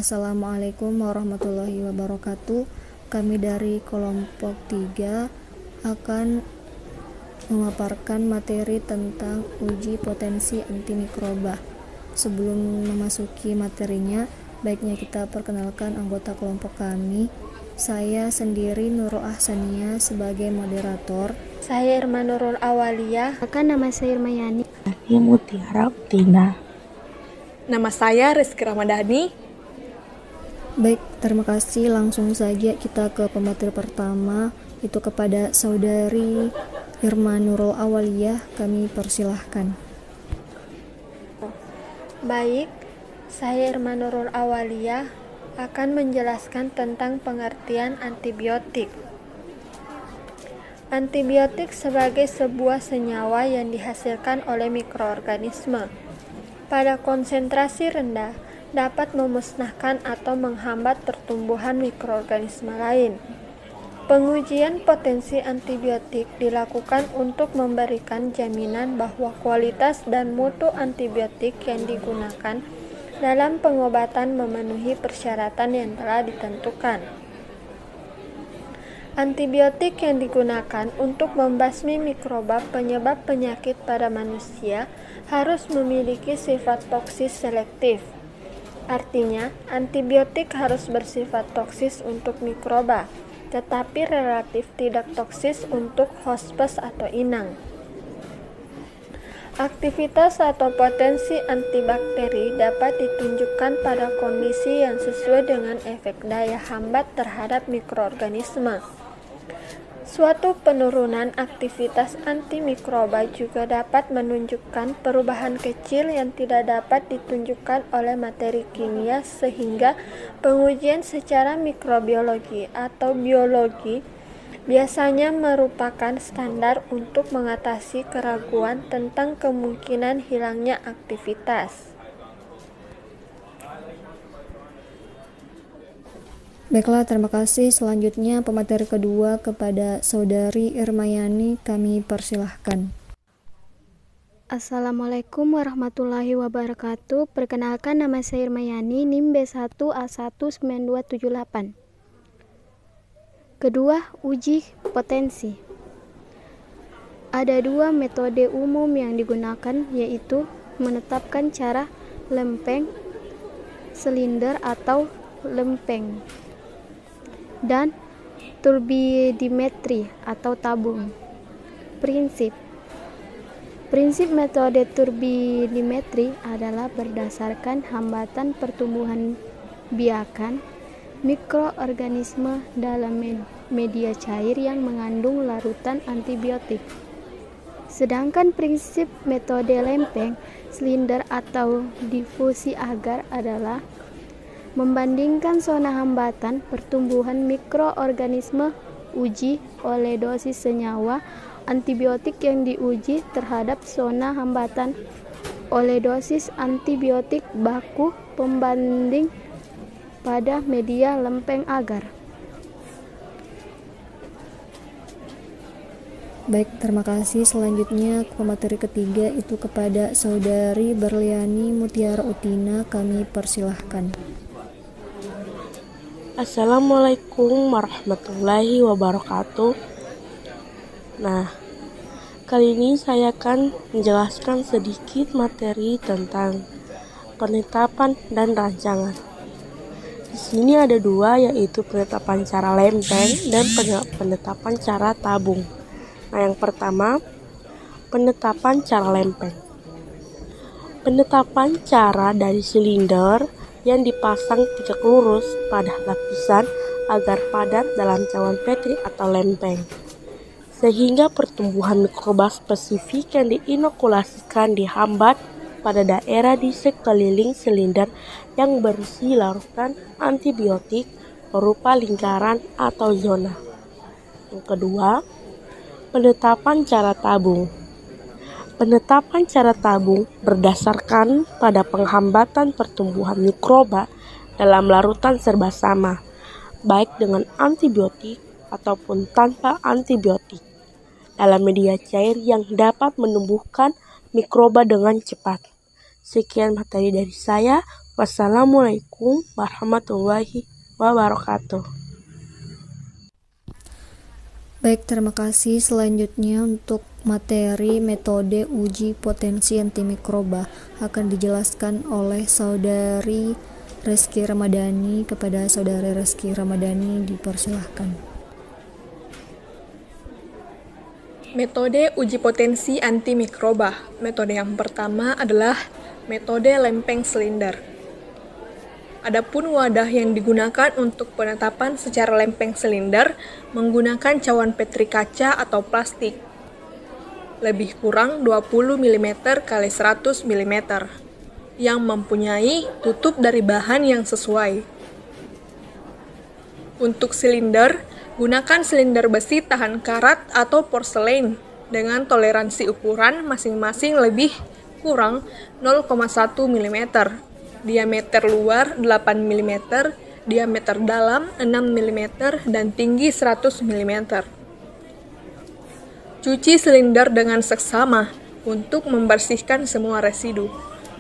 Assalamualaikum warahmatullahi wabarakatuh. Kami dari kelompok 3 akan memaparkan materi tentang uji potensi antimikroba. Sebelum memasuki materinya, baiknya kita perkenalkan anggota kelompok kami. Saya sendiri Nurul Ahsania sebagai moderator. Saya Irma Nurul Awaliyah. Nama saya Irma Yani. Mutiara Utina. Nama saya Rizky Ramadhani. Baik, terima kasih. Langsung saja kita ke pemateri pertama, itu kepada Saudari Irma Nurul Awaliyah, kami persilahkan. Baik, saya Irma Nurul Awaliyah akan menjelaskan tentang pengertian antibiotik. Antibiotik sebagai sebuah senyawa yang dihasilkan oleh mikroorganisme. Pada konsentrasi rendah, dapat memusnahkan atau menghambat pertumbuhan mikroorganisme lain. Pengujian potensi antibiotik dilakukan untuk memberikan jaminan bahwa kualitas dan mutu antibiotik yang digunakan dalam pengobatan memenuhi persyaratan yang telah ditentukan. Antibiotik yang digunakan untuk membasmi mikroba penyebab penyakit pada manusia harus memiliki sifat toksis selektif. Artinya, antibiotik harus bersifat toksis untuk mikroba, tetapi relatif tidak toksis untuk hospes atau inang. Aktivitas atau potensi antibakteri dapat ditunjukkan pada kondisi yang sesuai dengan efek daya hambat terhadap mikroorganisme. Suatu penurunan aktivitas antimikroba juga dapat menunjukkan perubahan kecil yang tidak dapat ditunjukkan oleh materi kimia, sehingga pengujian secara mikrobiologi atau biologi biasanya merupakan standar untuk mengatasi keraguan tentang kemungkinan hilangnya aktivitas. Baiklah, terima kasih. Selanjutnya pemateri kedua kepada Saudari Irma Yani, kami persilahkan. Assalamualaikum warahmatullahi wabarakatuh. Perkenalkan, nama saya Irma Yani, NIM B1A19278. Kedua, uji potensi. Ada dua metode umum yang digunakan, yaitu menetapkan cara lempeng, silinder atau lempeng, dan turbidimetri atau tabung. Prinsip metode turbidimetri adalah berdasarkan hambatan pertumbuhan biakan mikroorganisme dalam media cair yang mengandung larutan antibiotik. Sedangkan prinsip metode lempeng, silinder atau difusi agar adalah membandingkan zona hambatan pertumbuhan mikroorganisme uji oleh dosis senyawa antibiotik yang diuji terhadap zona hambatan oleh dosis antibiotik baku pembanding pada media lempeng agar. Baik, terima kasih. Selanjutnya pemateri ketiga, itu kepada Saudari Berliani Mutiara Utina, kami persilahkan. Assalamualaikum warahmatullahi wabarakatuh. Nah, kali ini saya akan menjelaskan sedikit materi tentang penetapan dan rancangan. Di sini ada dua, yaitu penetapan cara lempeng dan penetapan cara tabung. Nah, yang pertama, penetapan cara lempeng. Penetapan cara dari silinder yang dipasang tegak lurus pada lapisan agar padat dalam cawan Petri atau lempeng, sehingga pertumbuhan mikroba spesifik yang diinokulasikan dihambat pada daerah di sekeliling silinder yang berisi larutan antibiotik berupa lingkaran atau zona. Yang kedua, penetapan cara tabung. Penetapan cara tabung berdasarkan pada penghambatan pertumbuhan mikroba dalam larutan serba sama, baik dengan antibiotik ataupun tanpa antibiotik, dalam media cair yang dapat menumbuhkan mikroba dengan cepat. Sekian materi dari saya. Wassalamualaikum warahmatullahi wabarakatuh. Baik, terima kasih. Selanjutnya untuk materi metode uji potensi antimikroba akan dijelaskan oleh Saudari Reski Ramadhani. Kepada Saudari Reski Ramadhani dipersilahkan. Metode uji potensi antimikroba. Metode yang pertama adalah metode lempeng silinder. Adapun wadah yang digunakan untuk penetapan secara lempeng silinder menggunakan cawan Petri kaca atau plastik. Lebih kurang 20 mm x 100 mm yang mempunyai tutup dari bahan yang sesuai. Untuk silinder, gunakan silinder besi tahan karat atau porselen dengan toleransi ukuran masing-masing lebih kurang 0,1 mm, diameter luar 8 mm, diameter dalam 6 mm, dan tinggi 100 mm. Cuci silinder dengan seksama untuk membersihkan semua residu.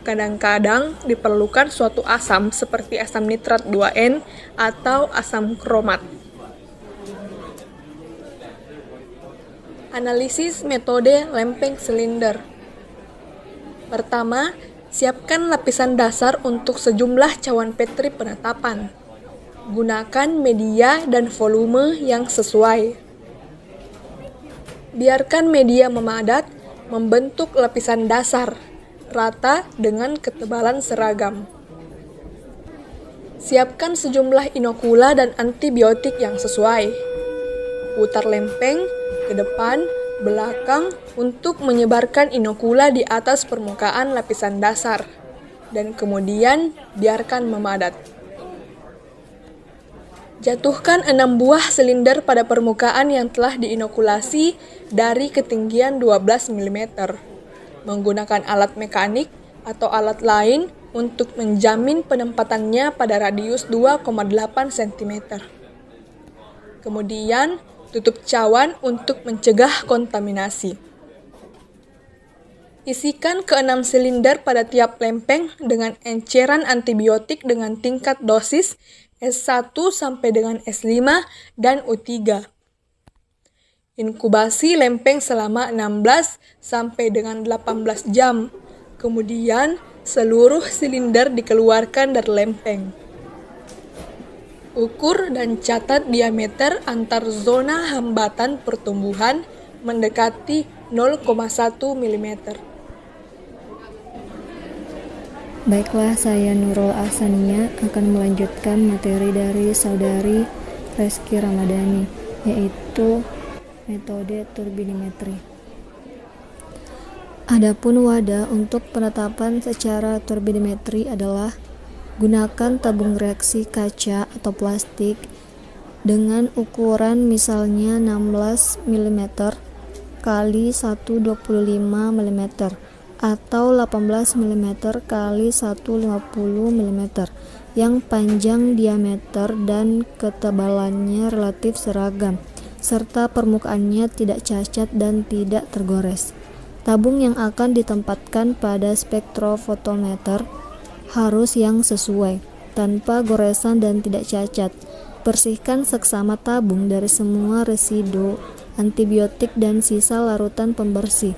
Kadang-kadang diperlukan suatu asam seperti asam nitrat 2N atau asam kromat. Analisis metode lempeng silinder. Pertama, siapkan lapisan dasar untuk sejumlah cawan Petri penetapan. Gunakan media dan volume yang sesuai. Biarkan media memadat, membentuk lapisan dasar, rata dengan ketebalan seragam. Siapkan sejumlah inokula dan antibiotik yang sesuai. Putar lempeng ke depan, belakang untuk menyebarkan inokula di atas permukaan lapisan dasar, dan kemudian biarkan memadat. Jatuhkan 6 buah silinder pada permukaan yang telah diinokulasi dari ketinggian 12 mm, menggunakan alat mekanik atau alat lain untuk menjamin penempatannya pada radius 2,8 cm. Kemudian, tutup cawan untuk mencegah kontaminasi. Isikan ke-6 silinder pada tiap lempeng dengan enceran antibiotik dengan tingkat dosis S1 sampai dengan S5 dan U3. Inkubasi lempeng selama 16 sampai dengan 18 jam. Kemudian, seluruh silinder dikeluarkan dari lempeng. Ukur dan catat diameter antar zona hambatan pertumbuhan mendekati 0,1 mm. Baiklah, saya Nurul Ahsania akan melanjutkan materi dari Saudari Reski Ramadhani, yaitu metode turbidimetri. Adapun wadah untuk penetapan secara turbidimetri adalah gunakan tabung reaksi kaca atau plastik dengan ukuran misalnya 16 mm kali 125 mm atau 18 mm kali 150 mm yang panjang, diameter, dan ketebalannya relatif seragam, serta permukaannya tidak cacat dan tidak tergores. Tabung yang akan ditempatkan pada spektrofotometer harus yang sesuai, tanpa goresan dan tidak cacat. Bersihkan seksama tabung dari semua residu, antibiotik, dan sisa larutan pembersih,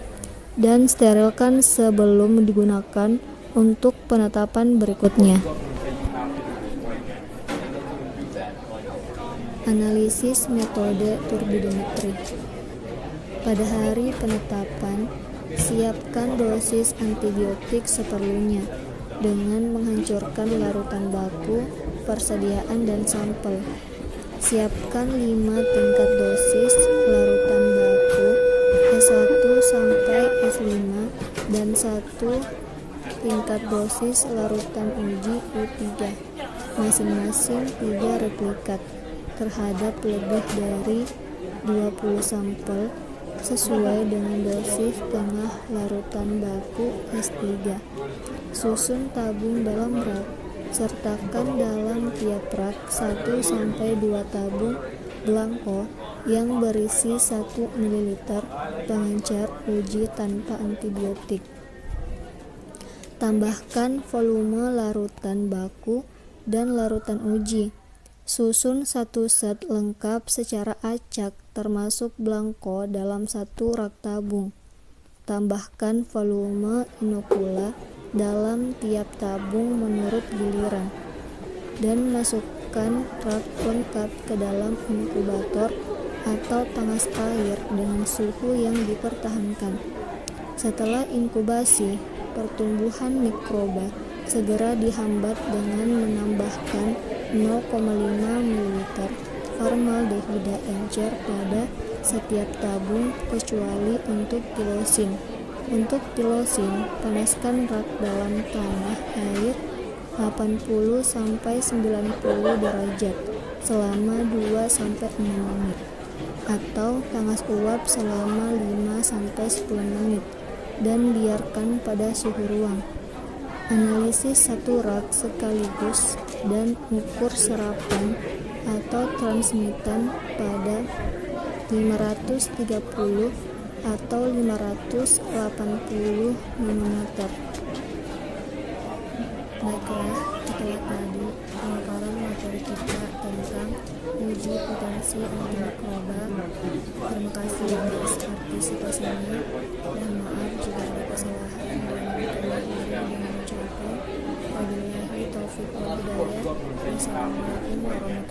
dan sterilkan sebelum digunakan untuk penetapan berikutnya. Analisis metode turbidimetri. Pada hari penetapan, siapkan dosis antibiotik seperlunya dengan menghancurkan larutan baku, persediaan, dan sampel. Siapkan 5 tingkat dosis larutan baku S1 sampai S5 dan 1 tingkat dosis larutan uji U3, masing-masing 3 replikat terhadap lebih dari 20 sampel sesuai dengan dosis tengah larutan baku S3. Susun tabung dalam rak sertakan dalam tiap rak 1-2 tabung belangko yang berisi 1 ml pengencer uji tanpa antibiotik. Tambahkan volume larutan baku dan larutan uji. Susun 1 set lengkap secara acak termasuk belangko dalam 1 rak tabung. Tambahkan volume inokula dalam tiap tabung menurut giliran dan masukkan rak lengkap ke dalam inkubator atau tangas air dengan suhu yang dipertahankan. Setelah inkubasi, pertumbuhan mikroba segera dihambat dengan menambahkan 0,5 ml formaldehida encer pada setiap tabung kecuali untuk tilosin. Untuk tilosin, panaskan rak dalam tanah air 80-90 derajat selama 2-6 menit atau tangas uap selama 5-10 menit dan biarkan pada suhu ruang. Analisis 1 rak sekaligus dan ukur serapan atau transmitan pada 530 atau 580 nanometer. Baiklah, itulah tadi pemaparan materi kita tentang uji potensi antimikroba. Terima kasih atas partisipasinya. Mohon maaf jika ada kesalahan dan mengucapkan wabillahi taufiq wal hidayah. Wassalamualaikum warahmatullahi wabarakatuh.